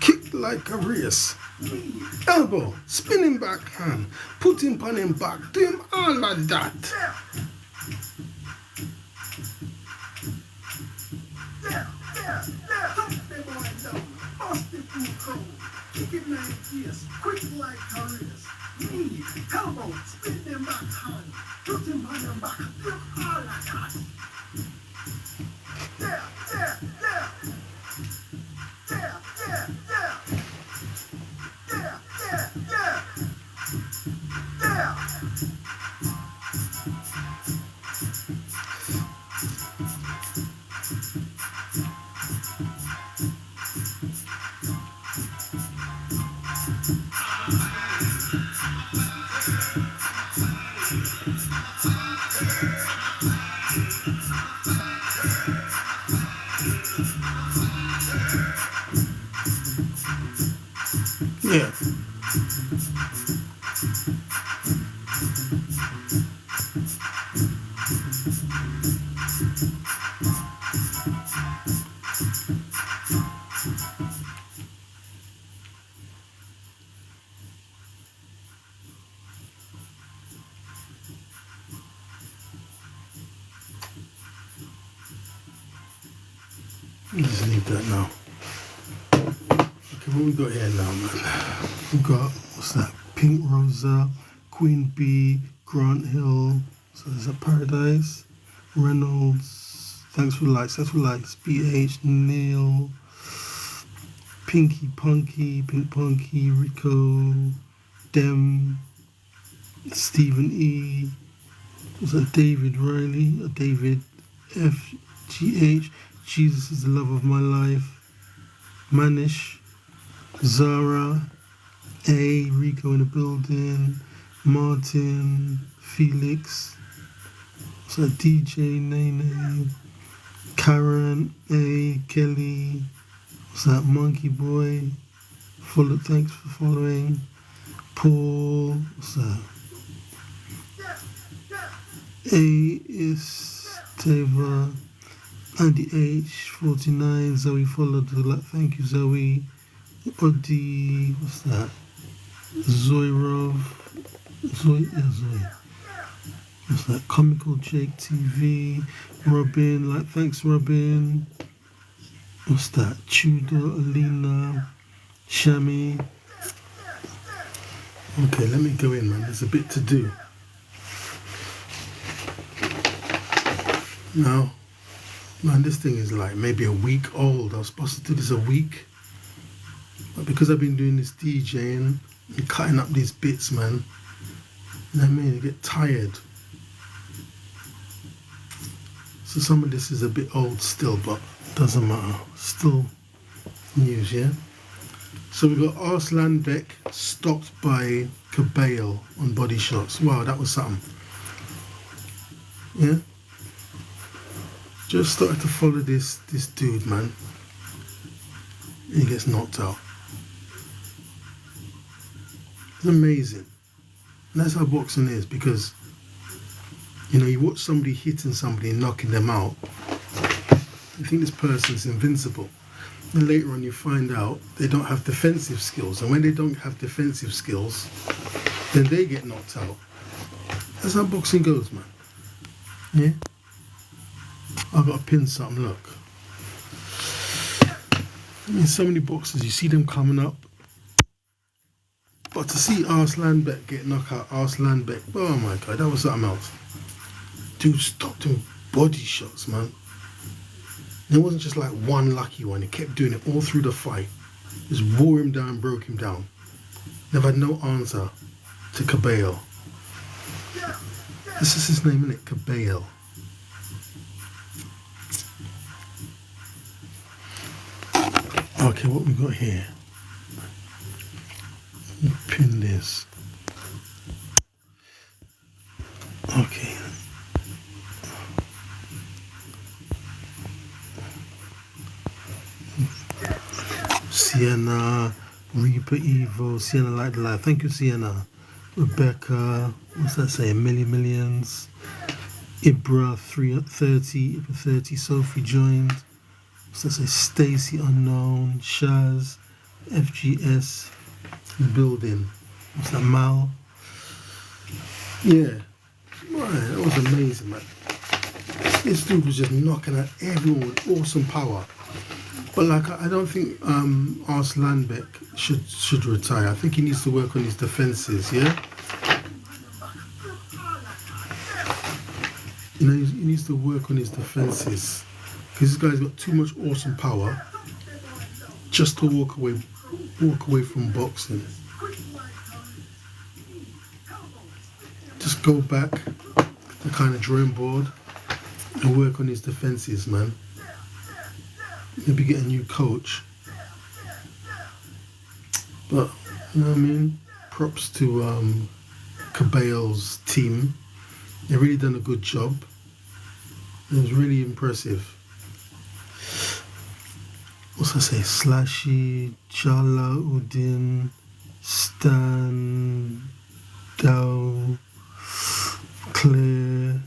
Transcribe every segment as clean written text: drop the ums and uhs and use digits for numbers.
Kick like a race. Elbow, spinning backhand, put him on him back, do him all like that. Kick him like this, quick like a race. Knee, elbow, spin them backhand, put him on him back, do him all like that. There. Yeah. Just leave that now. Okay, what we got here now, man? We got, what's that? Pink Rosa, Queen Bee, Grant Hill. So is that Paradise? Reynolds. Thanks for likes. BH, Neil, Pinky Punky, Pink Punky, Rico, Dem, Stephen E. Was that David Riley? Or David FGH? Jesus is the love of my life. Manish, Zara, A, Rico in the building, Martin, Felix, what's that, DJ Nene, Karen, A, Kelly, what's that, Monkey Boy, thanks for following, Paul, what's that, A is Teva, Andy H, 49, Zoe followed, thank you Zoe, Odie, what's that, Zoe, what's that, Comical Jake TV, Robin, thanks Robin, what's that, Tudor, Alina, Shami. Okay, let me go in, man, there's a bit to do. Now, man, this thing is like maybe a week old. I was supposed to do this a week. But because I've been doing this DJing and cutting up these bits, man, you know what I mean? I get tired. So some of this is a bit old still, but doesn't matter. Still news, yeah? So we got Arslan Beck stopped by Cabale on Body Shots. Wow, that was something. Yeah? Just started to follow this dude, man. He gets knocked out. It's amazing. And that's how boxing is, because you know, you watch somebody hitting somebody and knocking them out, you think this person's invincible. And later on you find out they don't have defensive skills. And when they don't have defensive skills, then they get knocked out. That's how boxing goes, man. Yeah? I've got to pin something, look. I mean, so many boxers, you see them coming up. But to see Arslan Beck get knocked out, Arslan Beck, oh my God, that was something else. Dude stopped doing body shots, man. And it wasn't just like one lucky one, he kept doing it all through the fight. Just wore him down, broke him down. Never had no answer to Cabale. This is his name, isn't it? Cabale. Okay, what we got here? Pin this. Okay. Sienna, Reaper Evo, Sienna Light the Light. Thank you, Sienna. Rebecca, what's that say? Millions. Ibra 330, Ibra 30, Sophie joined. What's that say? Stacy Unknown, Shaz, FGS, building. What's that? Mal? Yeah. Right, that was amazing, man. This dude was just knocking at everyone with awesome power. But like, I don't think Arslan Beck should retire. I think he needs to work on his defenses. Yeah, you know, he needs to work on his defenses because this guy's got too much awesome power just to walk away from boxing. Just go back to the kind of drawing board and work on his defenses, man. Maybe get a new coach. But, you know what I mean? Props to Cabello's team. They really done a good job. It was really impressive. What's I say? Slashy, Jala Udin, Stan, Dow, Claire.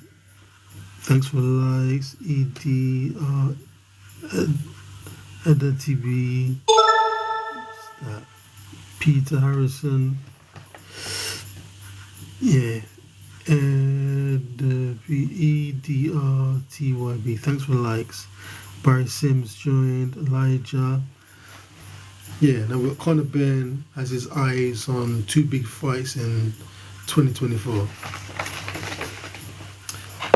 Thanks for the likes. ED, Edda TV, Peter Harrison, yeah, EDRTYB, thanks for the likes. Barry Sims joined, Elijah. Yeah, now we've got Conor Benn has his eyes on 2 big fights in 2024.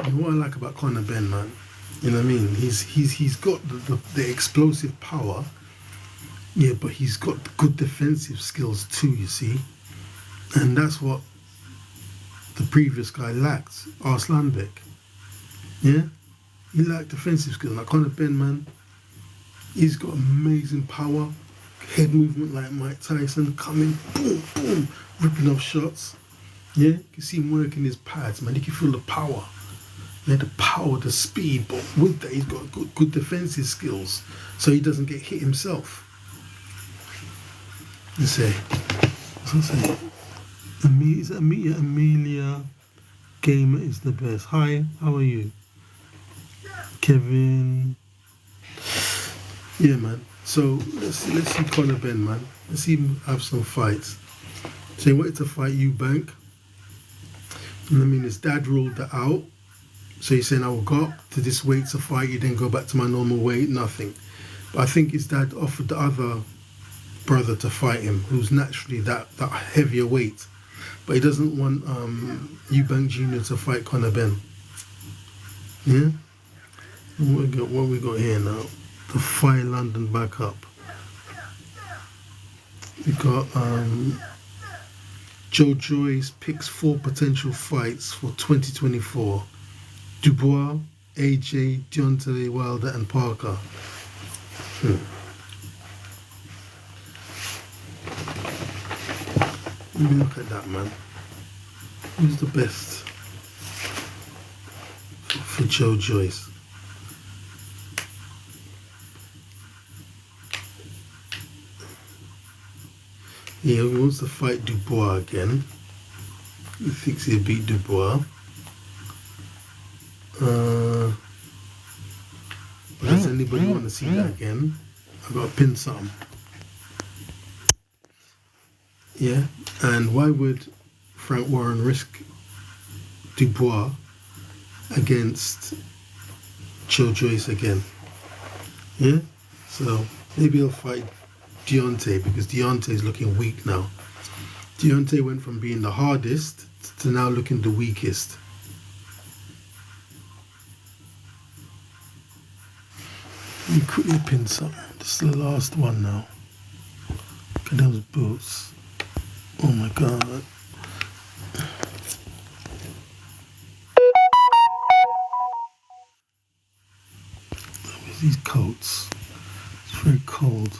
And what I like about Conor Benn, man, you know what I mean? He's got the explosive power, yeah, but he's got good defensive skills too, you see. And that's what the previous guy lacked, Arslan Beck. Yeah? He lacked defensive skills. Like Conor Benn, man, he's got amazing power, head movement like Mike Tyson, coming, boom, boom, ripping off shots. Yeah? You can see him working his pads, man. You can feel the power. Yeah, the power, the speed, but with that he's got good defensive skills, so he doesn't get hit himself. Let's say, Amelia Gamer is the best. Hi, how are you? Kevin. Yeah, man. So let's see Conor Benn, man. Let's see him have some fights. So he wanted to fight Eubank. And I mean, his dad ruled that out. So he's saying, I will go up to this weight to fight you, then go back to my normal weight, nothing. But I think his dad offered the other brother to fight him, who's naturally that heavier weight. But he doesn't want Eubank Jr. to fight Conor Benn. Yeah? What we got here now? The Fight London back up. We got Joe Joyce picks 4 potential fights for 2024. Dubois, AJ, Deontay Wilder and Parker. Let me look at that, man. Who's the best for Joe Joyce? Yeah, he wants to fight Dubois again. He thinks he'll beat Dubois. Does anybody want to see that again? I've got to pin something. Yeah, and why would Frank Warren risk Dubois against Joe Joyce again? Yeah, so maybe he'll fight Deontay because Deontay is looking weak now. Deontay went from being the hardest to now looking the weakest. Let me quickly pin something. This is the last one now. Look at those boots. Oh my God. These coats. It's very cold.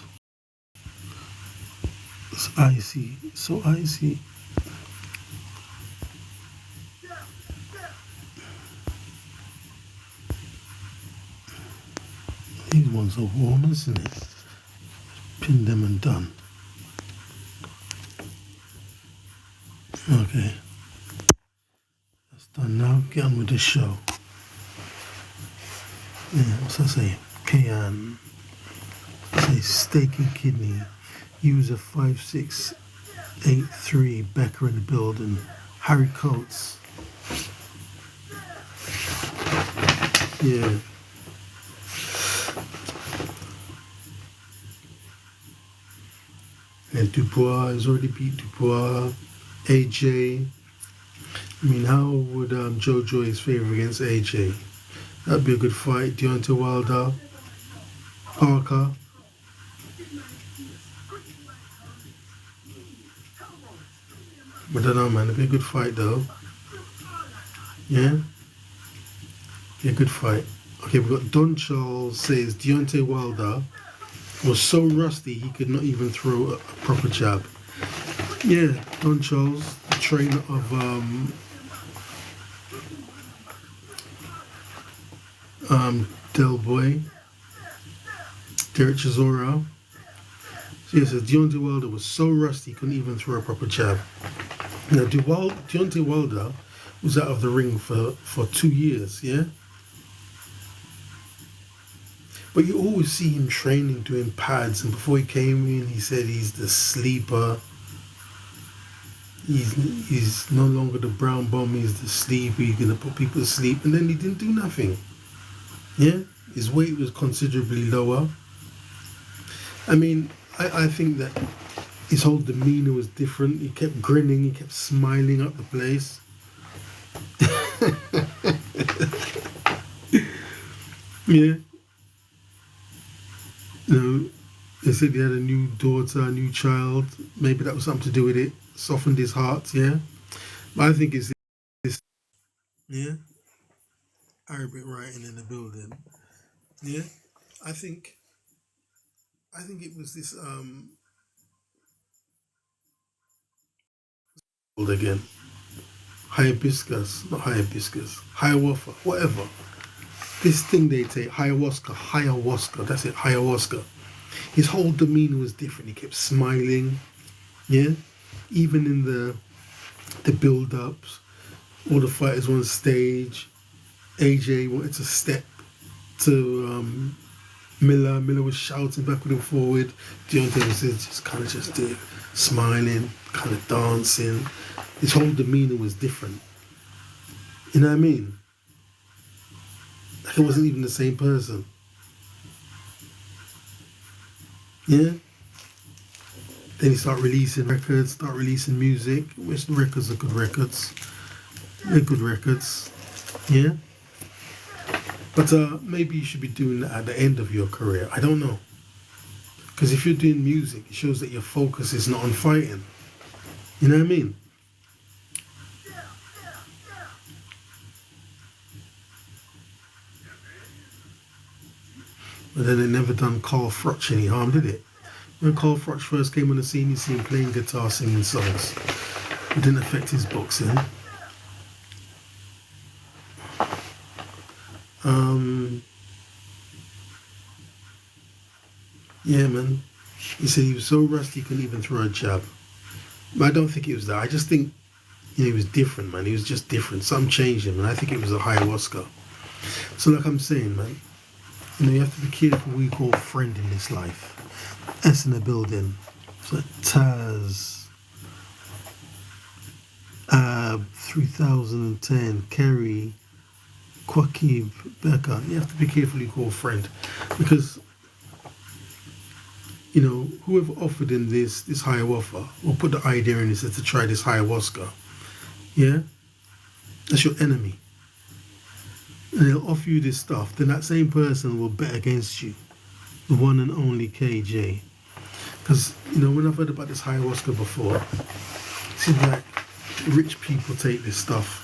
It's icy. So icy. These ones are warm, isn't it? Pin them and done. Okay. That's done now. Get on with the show. Yeah, what's that say? Cayenne. Say steak and kidney. User 5683. Becker in the building. Harry Coates. Yeah. And Dubois has already beat Dubois. AJ. I mean, how would Joe Joyce favour against AJ? That'd be a good fight. Deontay Wilder. Parker. I don't know, man. It'd be a good fight, though. Yeah? Be a good fight. Okay, we've got Don Charles says Deontay Wilder was so rusty he could not even throw a proper jab. Yeah, Don Charles, the trainer of Del Boy, Derek Chisora. So yeah, says Deontay Wilder was so rusty he couldn't even throw a proper jab. Now, Deontay Wilder was out of the ring for 2 years, yeah? But you always see him training, doing pads, and before he came in, he said he's the sleeper. He's no longer the brown bum, he's the sleeper, he's going to put people to sleep, and then he didn't do nothing. Yeah? His weight was considerably lower. I mean, I think that his whole demeanour was different. He kept grinning, he kept smiling up the place. Yeah. You know, they said he had a new daughter, a new child. Maybe that was something to do with it. Softened his heart, yeah. But I think it's this, yeah. Arabic writing in the building, yeah. I think it was this again. Hibiscus, not hibiscus, ayahuasca, whatever. This thing they take, ayahuasca, that's it, ayahuasca. His whole demeanour was different. He kept smiling, yeah. Even in the build-ups, all the fighters on stage. AJ wanted to step to Miller. Miller was shouting backward and forward. Deontay was just kind of just smiling, kind of dancing. His whole demeanour was different. You know what I mean? Like it wasn't even the same person. Yeah? Then he started releasing records, start releasing music, which the records are good records. They're good records. Yeah? But maybe you should be doing that at the end of your career. I don't know. Because if you're doing music, it shows that your focus is not on fighting. You know what I mean? But then it never done Carl Froch any harm, did it? When Carl Froch first came on the scene, you see him playing guitar, singing songs. It didn't affect his boxing. Yeah, man. He said he was so rusty he couldn't even throw a jab. But I don't think it was that. I just think he was different, man. He was just different. Something changed him, and I think it was the ayahuasca. So like I'm saying, man, you have to be careful who you call friend in this life. S in the building. So Taz, 3010, Kerry, Quakib, Becca. You have to be careful who you call friend, because whoever offered him this higher offer or put the idea in his head to try this ayahuasca, yeah, that's your enemy. And they'll offer you this stuff, then that same person will bet against you, the one and only KJ. Because, when I've heard about this ayahuasca before, it seems like rich people take this stuff.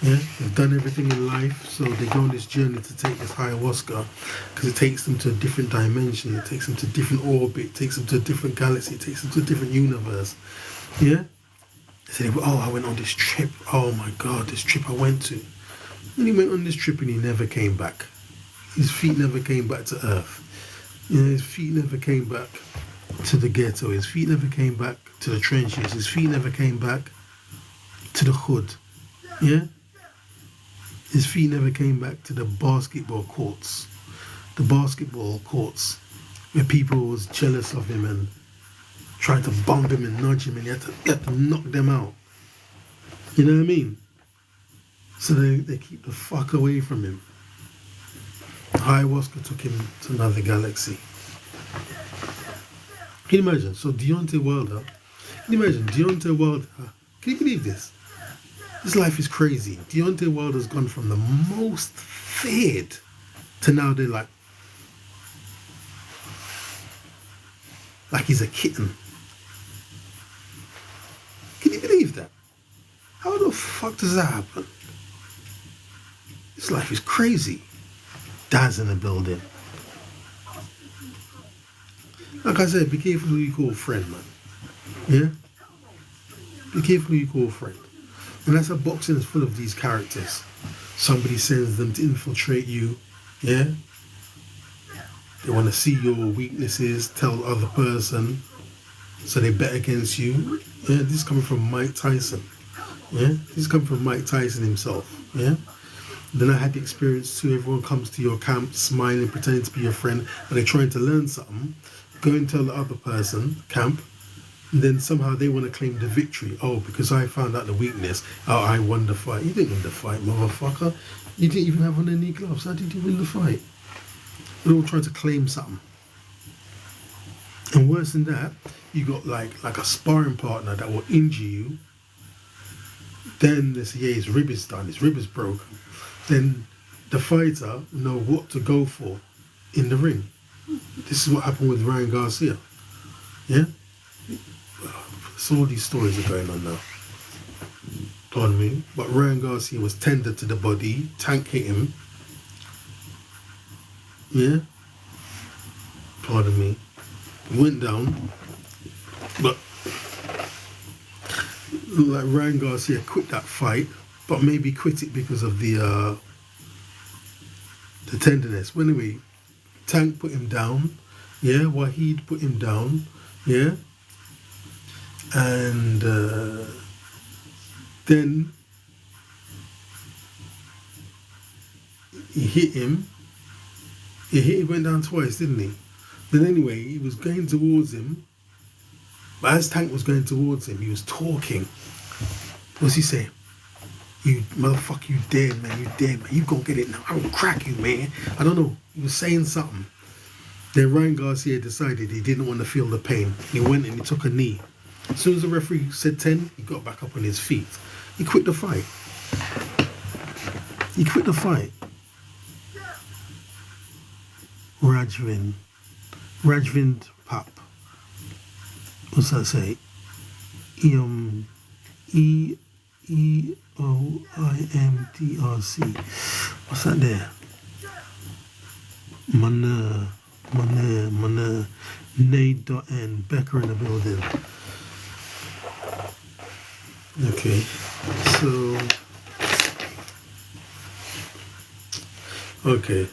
Yeah, they've done everything in life, so they go on this journey to take this ayahuasca because it takes them to a different dimension, it takes them to a different orbit, it takes them to a different galaxy, it takes them to a different universe. Yeah? They say, I went on this trip. Oh my God, this trip I went to. And he went on this trip and he never came back. His feet never came back to Earth. His feet never came back. to the ghetto. His feet never came back to the trenches. His feet never came back to the hood. Yeah? His feet never came back to the basketball courts. The basketball courts where people was jealous of him and tried to bump him and nudge him, and he had to knock them out. You know what I mean? So they keep the fuck away from him. Ayahuasca took him to another galaxy. Can you imagine? So Deontay Wilder, can you imagine? Deontay Wilder, can you believe this? This life is crazy. Deontay Wilder's gone from the most feared to now they're like he's a kitten. Can you believe that? How the fuck does that happen? This life is crazy. Dad's in the building. Like I said, be careful who you call friend, man. Yeah? Be careful who you call friend. And that's how boxing is full of these characters. Somebody sends them to infiltrate you. Yeah? They want to see your weaknesses, tell the other person, so they bet against you. Yeah? This is coming from Mike Tyson. Yeah? This is coming from Mike Tyson himself. Yeah? Then I had the experience too. Everyone comes to your camp smiling, pretending to be your friend, but they're trying to learn something. Go and tell the other person, camp, and then somehow they want to claim the victory. Oh, because I found out the weakness. Oh, I won the fight. You didn't win the fight, motherfucker. You didn't even have on any gloves. How did you win the fight? They're all trying to claim something. And worse than that, you got like a sparring partner that will injure you. Then they say, yeah, his rib is done, his rib is broken. Then the fighter know what to go for in the ring. This is what happened with Ryan Garcia. Yeah? So all these stories are going on now. Pardon me. But Ryan Garcia was tender to the body. Tank hit him. Yeah? Pardon me. He went down. But like Ryan Garcia quit that fight, but maybe quit it because of the tenderness. Well, anyway, Tank put him down. Yeah? Wahid put him down. Yeah? And then he hit him. He went down twice, didn't he? Then anyway, he was going towards him. But as Tank was going towards him, he was talking. What's he saying? You motherfucker, you dead, man. You dead, man. You gonna get it now. I'm gonna crack you, man. I don't know. He was saying something. Then Ryan Garcia decided he didn't want to feel the pain. He went and he took a knee. As soon as the referee said 10, he got back up on his feet. He quit the fight. He quit the fight. Rajvind Pap. What's that say? E-O-I-M-D-R-C. What's that there? Mana. Nade.N. Becker in the building. Okay. So. Okay.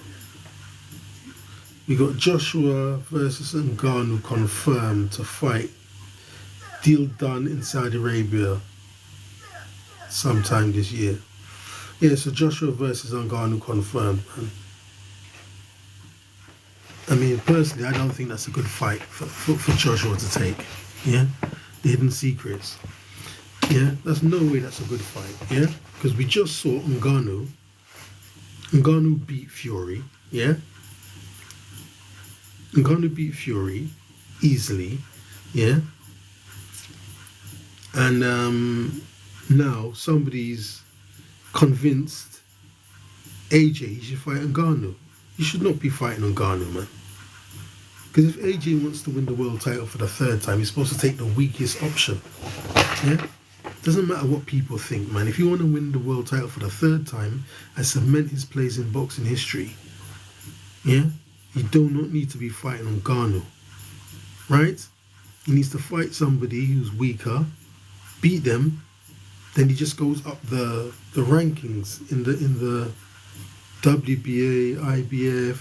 We got Joshua versus Ngannou confirmed to fight. Deal done in Saudi Arabia sometime this year. Yeah, so Joshua versus Ngannou confirmed, man. I mean, personally, I don't think that's a good fight for Joshua to take. Yeah? The Hidden Secrets. Yeah? There's no way that's a good fight. Yeah? Because we just saw Ngannou. Ngannou beat Fury. Yeah? Ngannou beat Fury easily. Yeah? And now somebody's convinced AJ should fight Ngannou. You should not be fighting Ngannou, man. Because if AJ wants to win the world title for the third time, he's supposed to take the weakest option. Yeah? Doesn't matter what people think, man. If you want to win the world title for the third time and cement his place in boxing history, yeah, you do not need to be fighting Ngannou. Right? He needs to fight somebody who's weaker, beat them, then he just goes up the rankings in the WBA, IBF,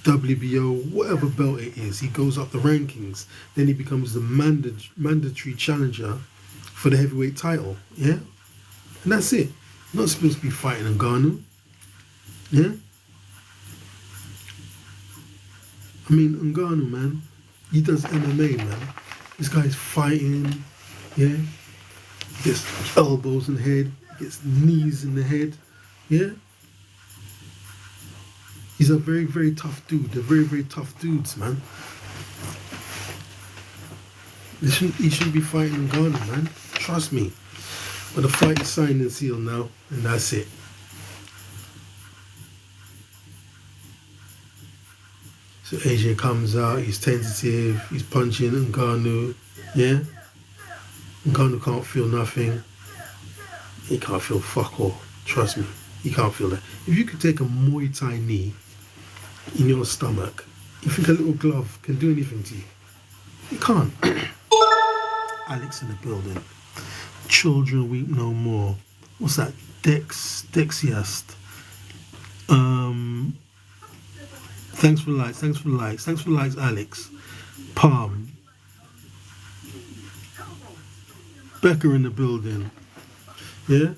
WBO, whatever belt it is. He goes up the rankings. Then he becomes the mandatory challenger for the heavyweight title. Yeah? And that's it. You're not supposed to be fighting Ngannou. Yeah? I mean, Ngannou, man, he does MMA, man. This guy's fighting, yeah? He gets elbows in the head, gets knees in the head, yeah? He's a very, very tough dude. They're very, very tough dudes, man. He shouldn't be fighting Ngannou, man. Trust me. But the fight is signed and sealed now, and that's it. So AJ comes out, he's tentative, he's punching Ngannou, yeah? Ngannou can't feel nothing. He can't feel fuck all. Trust me, he can't feel that. If you could take a Muay Thai knee in your stomach, you think a little glove can do anything to you? You can't. Alex in the building. Children weep no more. What's that? Dexiast. Thanks for the likes, thanks for the likes, thanks for the likes, Alex. Palm. Becca in the building. Yeah?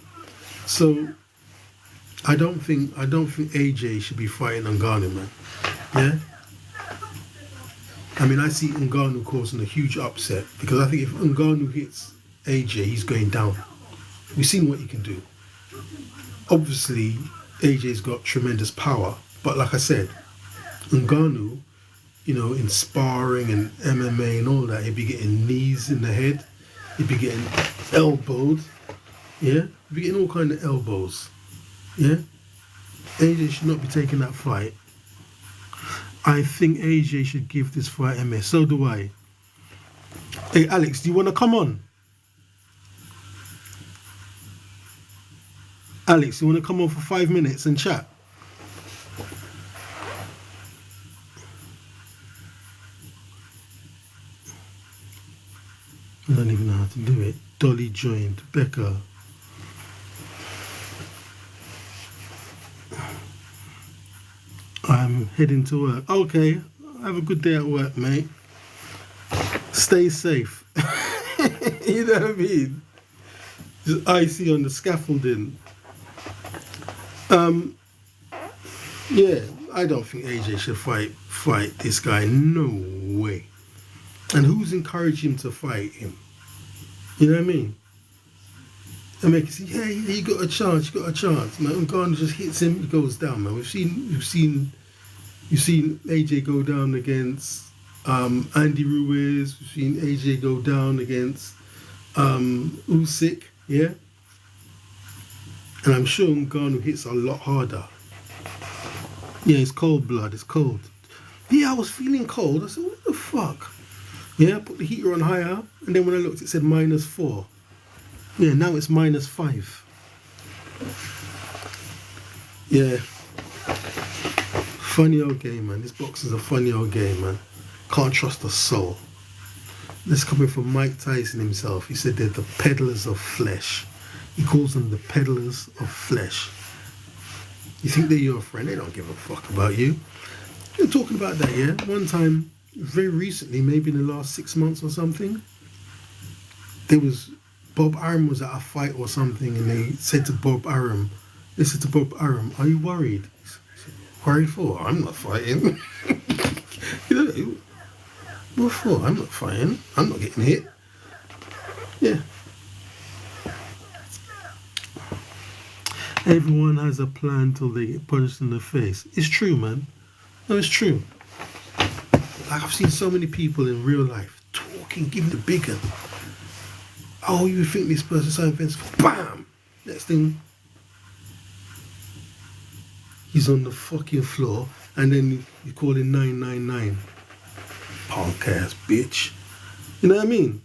So I don't think AJ should be fighting Ngannou, man. Yeah? I mean, I see Ngannou causing a huge upset because I think if Ngannou hits AJ, he's going down. We've seen what he can do. Obviously, AJ's got tremendous power, but like I said, Ngannou, you know, in sparring and MMA and all that, he'd be getting knees in the head, he'd be getting elbowed, yeah? He'd be getting all kind of elbows, yeah? AJ should not be taking that fight. I think AJ should give this fight a miss. So do I. Hey, Alex, do you want to come on? Alex, you want to come on for 5 minutes and chat? I don't even know how to do it. Dolly joined. Becca. I'm heading to work. Okay, have a good day at work, mate. Stay safe. You know what I mean? Just icy on the scaffolding. Yeah, I don't think AJ should fight this guy. No way. And who's encouraging him to fight him? You know what I mean? And make it say, yeah, you got a chance, you got a chance. Man, when Garner just hits him, he goes down, man. We've seen AJ go down against Andy Ruiz. We've seen AJ go down against Usyk, yeah? And I'm sure Ngannou hits a lot harder. Yeah, it's cold blood, it's cold. Yeah, I was feeling cold. I said, what the fuck? Yeah, I put the heater on higher, and then when I looked, it said -4. Yeah, now it's -5. Yeah. Funny old game, man. This boxing's a funny old game, man. Can't trust a soul. This coming from Mike Tyson himself. He said they're the peddlers of flesh. He calls them the peddlers of flesh. You think they're your friend? They don't give a fuck about you. You're talking about that, yeah? One time, very recently, maybe in the last 6 months or something, Bob Arum was at a fight or something, and they said to Bob Arum, are you worried? He said, worried for? I'm not fighting. You know, what for? I'm not fighting. I'm not getting hit. Yeah. Everyone has a plan till they get punched in the face. It's true, man. No, it's true. Like, I've seen so many people in real life talking, giving the big one. Oh, you think this person's so offensive? Bam! Next thing, he's on the fucking floor, and then you call him 999. Punk ass bitch. You know what I mean?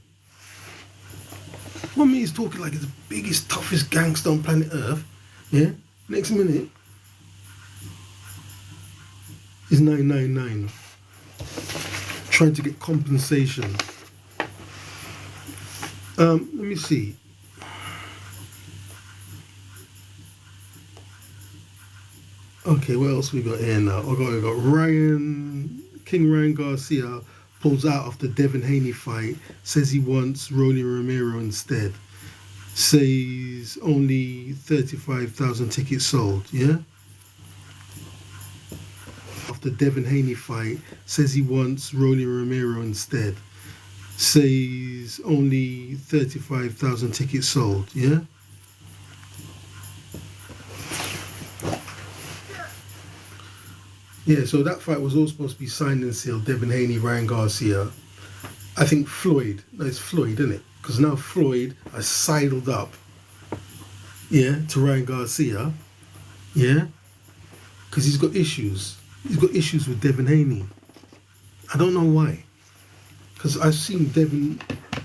One minute he's talking like he's the biggest, toughest gangster on planet Earth. Yeah? Next minute, he's 999. Trying to get compensation. Let me see. Okay, what else we got here now? We got King Ryan Garcia pulls out of the Devin Haney fight, says he wants Rolly Romero instead. Says only 35,000 tickets sold, yeah? After Devin Haney fight, says he wants Rolly Romero instead. Says only 35,000 tickets sold, yeah? Yeah, so that fight was all supposed to be signed and sealed. Devin Haney, Ryan Garcia. I think Floyd. No, it's Floyd, isn't it? Because now Floyd has sidled up, yeah, to Ryan Garcia, yeah, because he's got issues. He's got issues with Devin Haney. I don't know why. Because I've seen Devin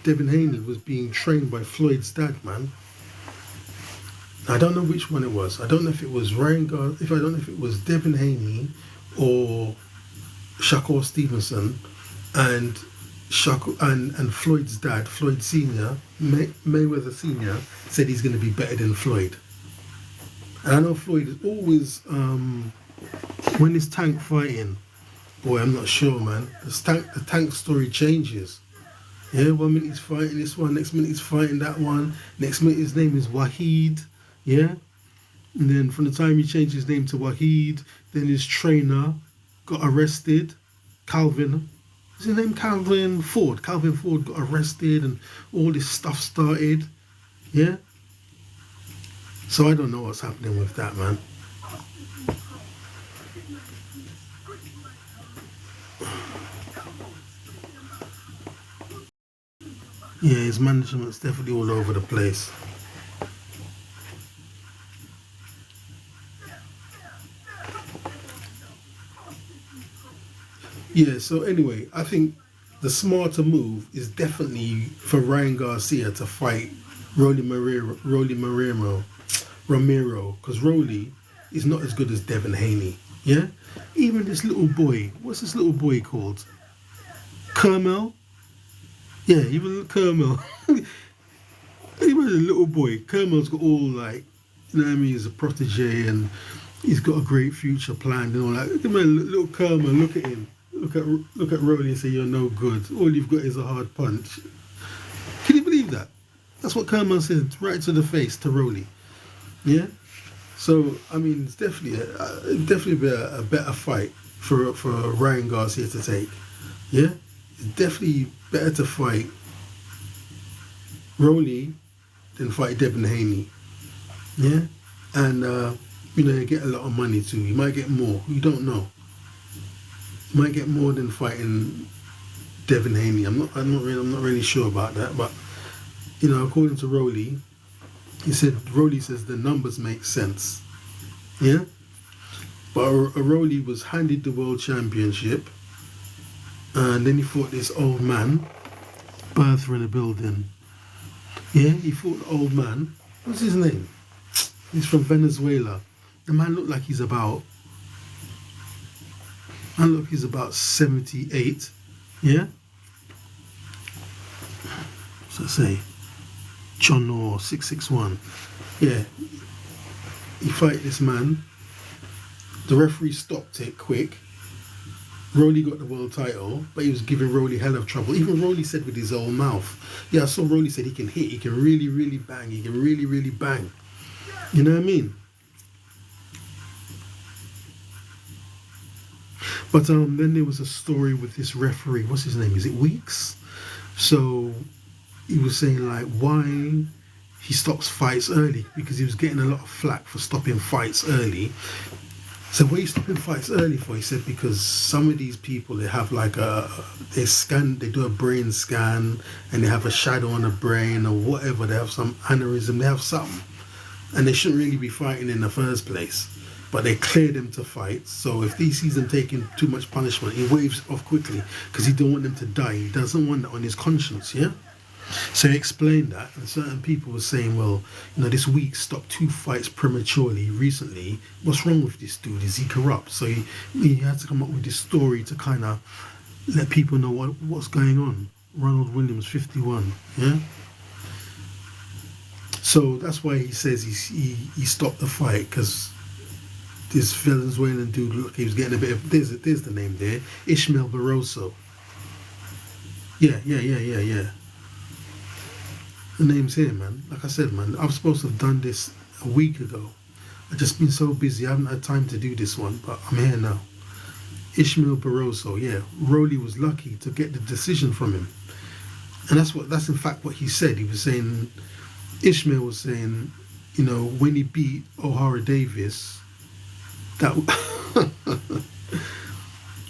Haney was being trained by Floyd's dad, man. I don't know which one it was. I don't know if it was if I don't know if it was Devin Haney or Shakur Stevenson and and Floyd's dad, Floyd Senior, Mayweather Senior, said he's going to be better than Floyd. And I know Floyd is always when is Tank fighting? Boy, I'm not sure, man. The Tank story changes. Yeah, 1 minute he's fighting this one, next minute he's fighting that one, next minute his name is Wahid. Yeah, and then from the time he changed his name to Wahid, then his trainer got arrested. Calvin, is his name Calvin Ford? Calvin Ford got arrested and all this stuff started. Yeah? So I don't know what's happening with that, man. Yeah, his management's definitely all over the place. Yeah, so anyway, I think the smarter move is definitely for Ryan Garcia to fight Romero, because Rolly is not as good as Devin Haney. Yeah? Even this little boy, what's this little boy called? Kermel? Yeah, even Kermel. Even a little boy. Kermel's got all like, you know what I mean, he's a protege and he's got a great future planned and all that. Look at my little Kermel, look at him. Look at Rolly and say you're no good. All you've got is a hard punch. Can you believe that? That's what Kermel said right to the face to Rolly. Yeah. So I mean, it's definitely be a better fight for Ryan Garcia to take. Yeah. It's definitely better to fight Rolly than fight Devin Haney. Yeah. And you get a lot of money too. You might get more. You don't know. You might get more than fighting Devin Haney. I'm not really sure about that, but according to Rolly, Rolly says the numbers make sense. Yeah? But Rolly was handed the world championship and then he fought this old man, Bertha in the building. Yeah, he fought the old man. What's his name? He's from Venezuela. The man looked like he's about 78. Yeah? What's that say? John Orr 661. Yeah. He fight this man. The referee stopped it quick. Rolly got the world title, but he was giving Rolly hell of trouble. Even Rolly said with his own mouth. Yeah, I saw Rolly said he can hit, he can really, really bang, he can really, really bang. You know what I mean? But then there was a story with this referee. What's his name? Is it Weeks? So he was saying like why he stops fights early, because he was getting a lot of flack for stopping fights early. So what are you stopping fights early for? He said because some of these people, they have like they do a brain scan and they have a shadow on the brain or whatever. They have some aneurysm, they have something, and they shouldn't really be fighting in the first place. But they cleared them to fight. So if he sees them taking too much punishment, he waves off quickly because he don't want them to die. He doesn't want that on his conscience, yeah? So he explained that, and certain people were saying, well, this week stopped 2 fights prematurely recently. What's wrong with this dude? Is he corrupt? So he had to come up with this story to kind of let people know what's going on. Ronald Williams, 51, yeah? So that's why he says he stopped the fight, because this Venezuelan dude looked like he was getting a bit of. There's the name there. Ishmael Barroso. Yeah. The name's here, man. Like I said, man, I was supposed to have done this a week ago. I've just been so busy, I haven't had time to do this one, but I'm here now. Ishmael Barroso, yeah. Rowley was lucky to get the decision from him. And that's in fact what he said. He was saying, Ishmael was saying, you know, when he beat O'Hara Davis, that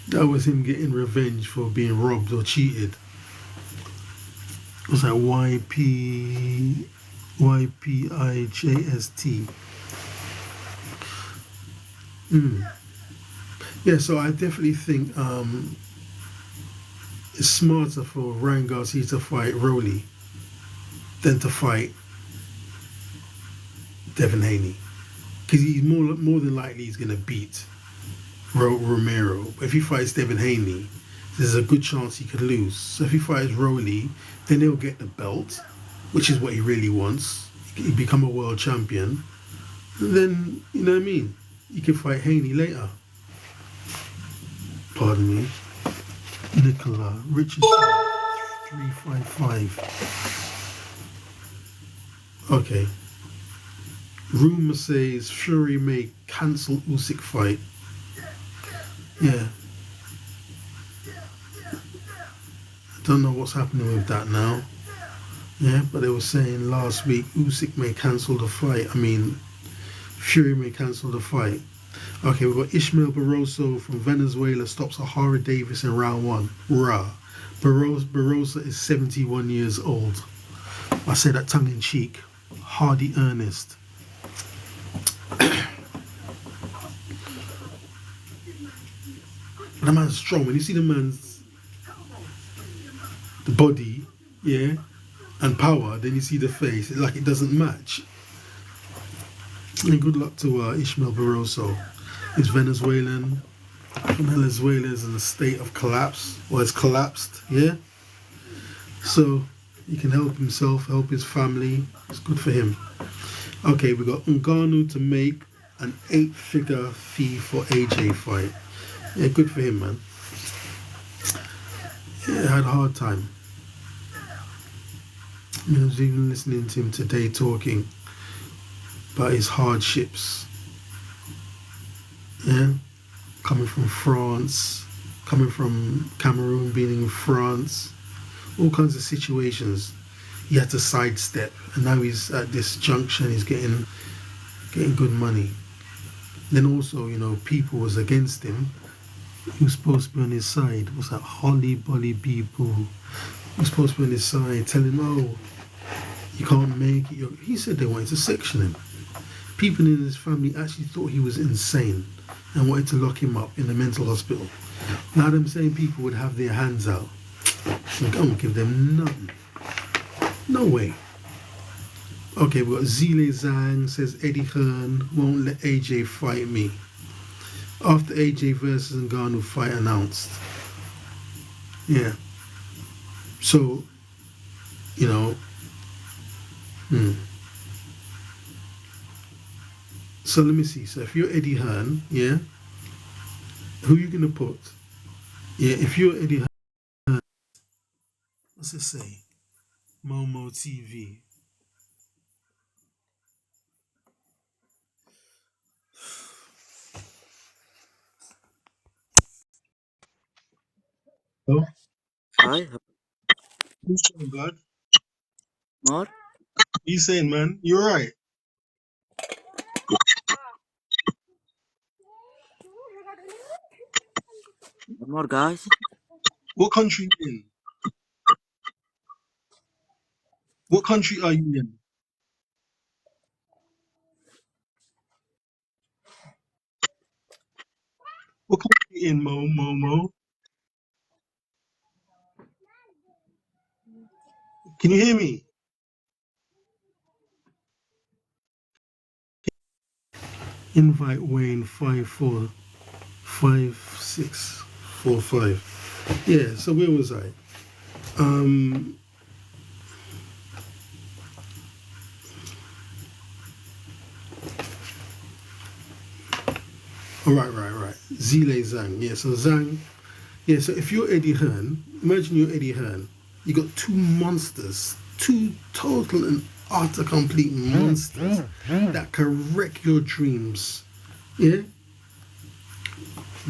that was him getting revenge for being robbed or cheated. It was like YPIJST. Yeah, so I definitely think it's smarter for Ryan Garcia to fight Rowley than to fight Devin Haney, because he's more than likely he's gonna beat Romero. But if he fights Devin Haney, there's a good chance he could lose. So if he fights Rowley, then he'll get the belt, which is what he really wants. He become a world champion. And then, you know what I mean? He can fight Haney later. Pardon me. Nicola Richardson, 355. Okay. Rumour says Fury may cancel Usyk fight. Yeah. I don't know what's happening with that now. Yeah, but they were saying last week Usyk may cancel the fight. I mean, Fury may cancel the fight. Okay, we've got Ishmael Barroso from Venezuela stops O'Hara Davis in round one. Rah. Barroso is 71 years old. I say that tongue in cheek. Hardy earnest. The man's strong. When you see the man's the body, yeah, and power, then you see the face. It's like it doesn't match. And good luck to Ishmael Barroso. He's Venezuelan. Venezuela is in a state of collapse, or it's collapsed, yeah? So he can help himself, help his family. It's good for him. Okay, we got Ngannou to make an 8-figure fee for AJ fight. Yeah, good for him, man. Yeah, had a hard time. I was even listening to him today talking about his hardships. Yeah, coming from France, coming from Cameroon, being in France, all kinds of situations he had to sidestep, and now he's at this junction. He's getting good money. Then also, you know, people was against him. He was supposed to be on his side. What's that? Holly Bolly people. He was supposed to be on his side, telling him, oh, you can't make it. He said they wanted to section him. People in his family actually thought he was insane and wanted to lock him up in the mental hospital. Now them same people would have their hands out. I don't give them nothing. No way. Okay, we got Zhang says Eddie Hearn won't let AJ fight me. After AJ versus Ngannou fight announced. Yeah. So, you know, So let me see. So if you're Eddie Hearn, yeah, who are you gonna put? Yeah, if you're Eddie Hearn, what's it say? Momo TV. Oh, Hi, who's saying, God? more, You saying, man? You're right. more guys. What country you in? What country are you in? What country you in, Mo? Can you hear me? Invite Wayne 545645. Yeah, so where was I? Oh, right. Zhang. Yeah, so Zhang. Yeah, so if you're Eddie Hearn, imagine you're Eddie Hearn. You got two monsters, two total and utter complete monsters that can wreck your dreams. Yeah?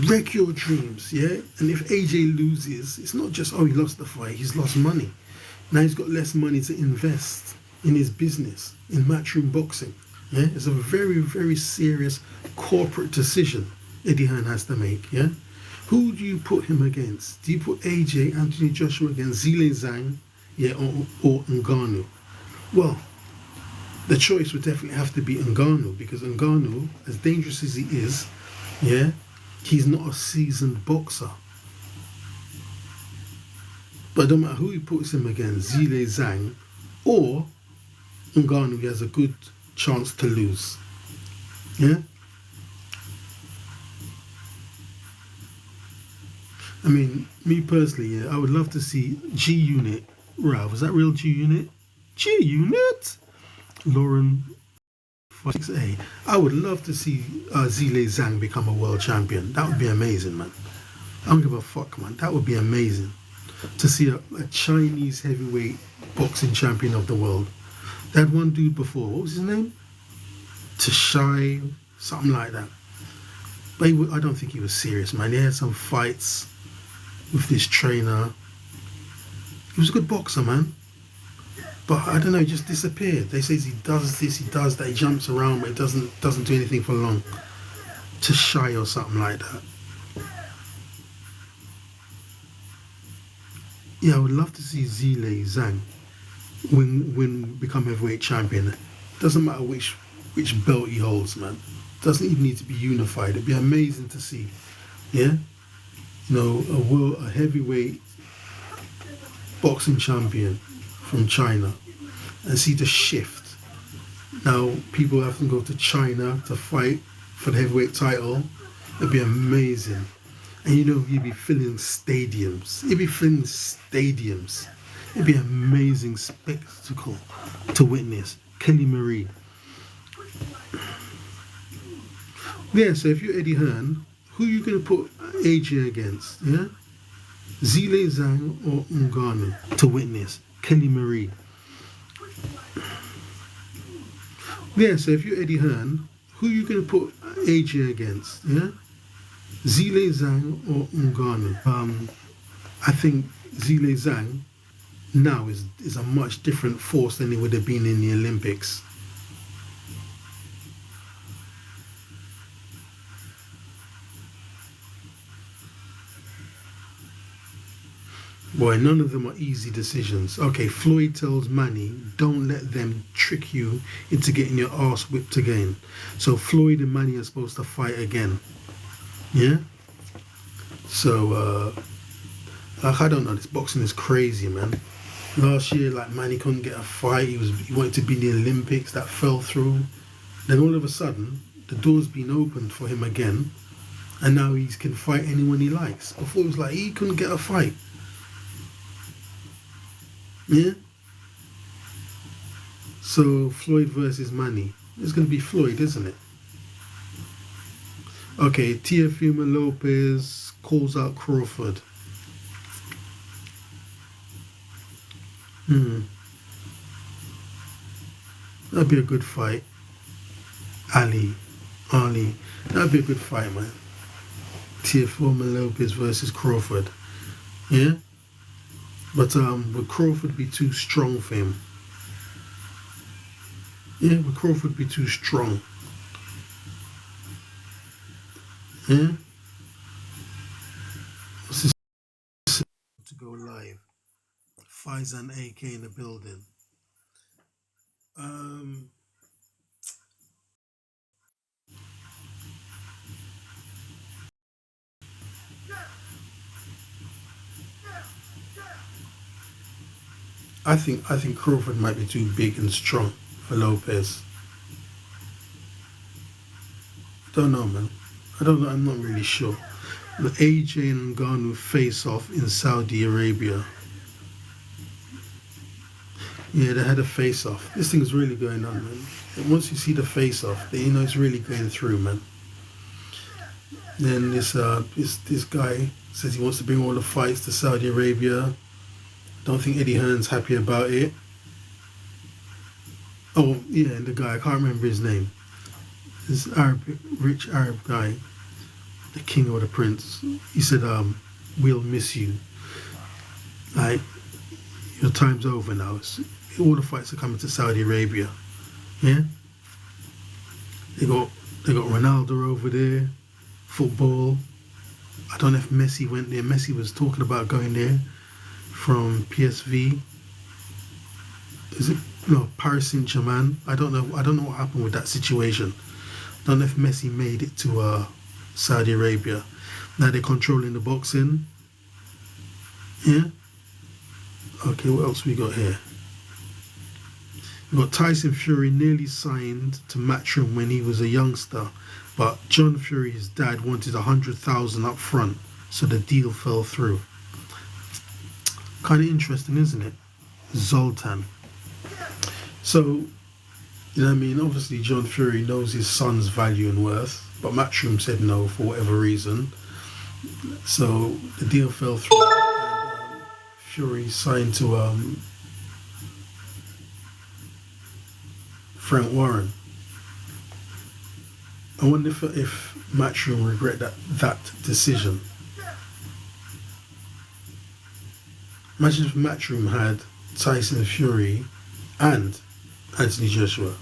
Wreck your dreams, yeah? And if AJ loses, it's not just, oh, he lost the fight, he's lost money. Now he's got less money to invest in his business, in matchroom boxing. Yeah? It's a very, very serious corporate decision Eddie Hearn has to make, yeah? Who do you put him against? Do you put AJ, Anthony Joshua against Zhang, yeah, or Ngannou? Well, the choice would definitely have to be Ngannou because Ngannou, as dangerous as he is, yeah, he's not a seasoned boxer. But no matter who he puts him against, Zhang or Ngannou, he has a good chance to lose. Yeah? I mean, me personally, yeah, I would love to see G Unit. Ralph, is that real G Unit? G Unit? Lauren 6A. I would love to see Zhang become a world champion. That would be amazing, man. I don't give a fuck, man. That would be amazing to see a Chinese heavyweight boxing champion of the world. They had one dude before. What was his name? Tashai, something like that. But I don't think he was serious, man. He had some fights with this trainer. He was a good boxer, man. But I don't know, he just disappeared. They say he does this, he does that, he jumps around, but he doesn't do anything for long. Tashai or something like that. Yeah, I would love to see Zhang become heavyweight champion. Doesn't matter which belt he holds, man. Doesn't even need to be unified. It'd be amazing to see. Yeah? You know, a heavyweight boxing champion from China and see the shift. Now people have to go to China to fight for the heavyweight title. It'd be amazing. And you know, you'd be filling stadiums. It'd be an amazing spectacle to witness. Kelly Marie. Yeah, so if you're Eddie Hearn, who are you going to put AJ against? Yeah? Zhang or Ngannou to witness. Kelly Marie. Yeah, so if you're Eddie Hearn, who are you going to put AJ against? Yeah? Zhang or Ngannou? I think Zhang now is a much different force than it would have been in the Olympics. Boy, none of them are easy decisions. Okay, Floyd tells Manny, don't let them trick you into getting your ass whipped again. So Floyd and Manny are supposed to fight again. Yeah? So, I don't know, this boxing is crazy, man. Last year, like, Manny couldn't get a fight. He wanted to be in the Olympics. That fell through. Then all of a sudden, the door's been opened for him again. And now he can fight anyone he likes. Before it was like, he couldn't get a fight. Yeah? So Floyd versus Manny. It's going to be Floyd, isn't it? Okay, Teofimo Lopez calls out Crawford. That'd be a good fight. Ali. That'd be a good fight, man. Teofimo Lopez versus Crawford. Yeah? But would Crawford be too strong for him? Yeah, would Crawford be too strong? Yeah? What's this to go live? Faizan AK in the building. I think Crawford might be too big and strong for Lopez. Don't know, man. I don't know. I'm not really sure. The AJ and Ngannou face off in Saudi Arabia. Yeah, they had a face off. This thing's really going on, man. And once you see the face off, you know it's really going through, man. Then this guy says he wants to bring all the fights to Saudi Arabia. Don't think Eddie Hearn's happy about it. Oh yeah, and the guy, I can't remember his name. This rich Arab guy, the king or the prince. He said, "We'll miss you. Like your time's over now. All the fights are coming to Saudi Arabia. Yeah, they got Ronaldo over there, football. I don't know if Messi went there. Messi was talking about going there from PSV. Is it no Paris Saint-Germain? I don't know. I don't know what happened with that situation. I don't know if Messi made it to Saudi Arabia. Now they're controlling the boxing. Yeah. Okay, what else we got here? We got Tyson Fury nearly signed to Matchroom when he was a youngster, but John Fury's dad wanted 100,000 up front, so the deal fell through. Kind of interesting, isn't it? Zoltan. So, you know what I mean? Obviously, John Fury knows his son's value and worth, but Matchroom said no for whatever reason. So the deal fell through, and Fury signed to Frank Warren. I wonder if Matchroom regret that decision. Imagine if Matchroom had Tyson Fury and Anthony Joshua.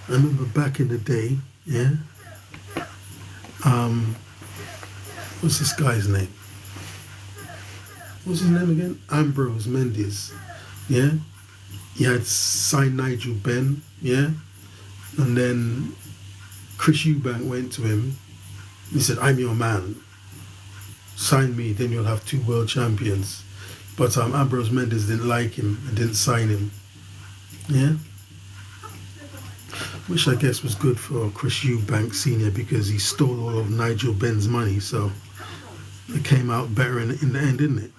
I remember back in the day, yeah. What's this guy's name? What's his name again? Ambrose Mendes, yeah. He had signed Nigel Benn, yeah, and then Chris Eubank went to him. He said, "I'm your man. Sign me, then you'll have 2 world champions." But Ambrose Mendes didn't like him and didn't sign him, yeah. Which I guess was good for Chris Eubank Senior because he stole all of Nigel Benn's money, so it came out better in the end, didn't it?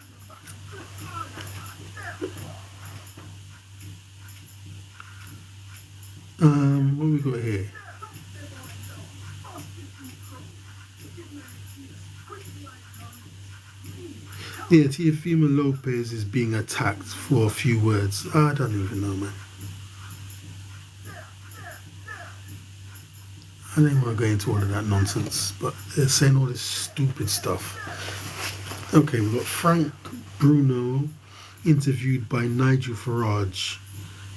What we got here? Yeah, Teofimo Lopez is being attacked for a few words. I don't even know, man. I don't want to go into all of that nonsense, but they're saying all this stupid stuff. Okay, we've got Bruno interviewed by Nigel Farage.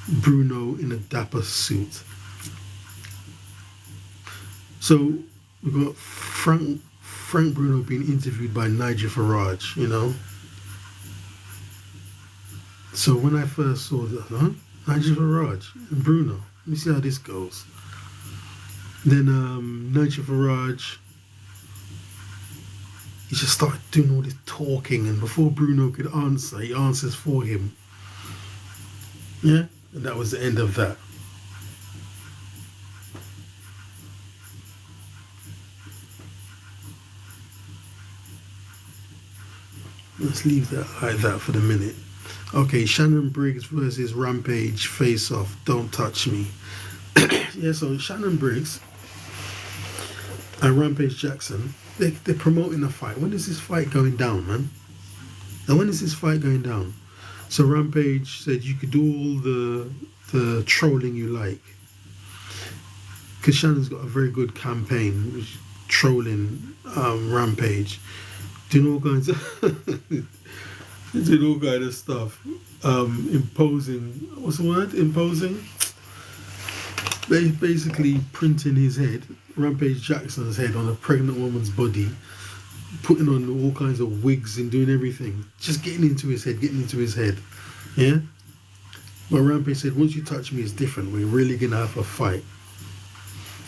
Bruno in a dapper suit. So we've got Frank Bruno being interviewed by Nigel Farage, you know. So when I first saw that, Nigel Farage and Bruno, let me see how this goes. Then Nigel Farage, he just started doing all this talking, and before Bruno could answer, he answers for him. Yeah, and that was the end of that. Let's leave that like that for the minute. Okay, Shannon Briggs versus Rampage face-off. Don't touch me. Yeah, so Shannon Briggs and Rampage Jackson, they're promoting a fight. When is this fight going down, man? Now, when is this fight going down? So Rampage said you could do all the trolling you like, because Shannon's got a very good campaign, which trolling Rampage, doing all kinds of doing all kind of stuff, imposing. What's the word? Imposing. Basically printing his head, Rampage Jackson's head, on a pregnant woman's body, putting on all kinds of wigs and doing everything, just getting into his head, yeah. But Rampage said, once you touch me, it's different. We're really gonna have a fight.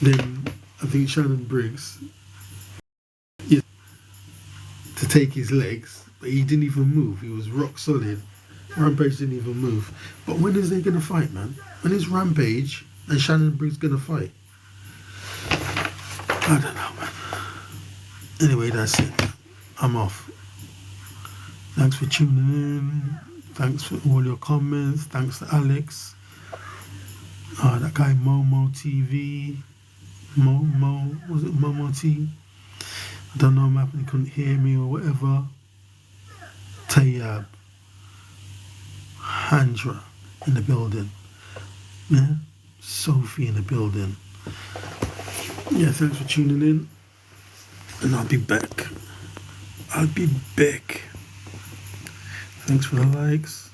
Then I think Shannon Briggs, yeah, to take his legs, but he didn't even move. He was rock solid. Rampage didn't even move. But when is they gonna fight, man? When is Rampage and Shannon Briggs gonna fight? I don't know, man. Anyway, that's it. I'm off. Thanks for tuning in. Thanks for all your comments. Thanks to Alex. That guy Momo TV. Was it Momo T? I don't know, maybe he couldn't hear me or whatever. Tayab. Handra in the building. Yeah? Sophie in the building. Yeah, thanks for tuning in. And I'll be back. Thanks for the likes.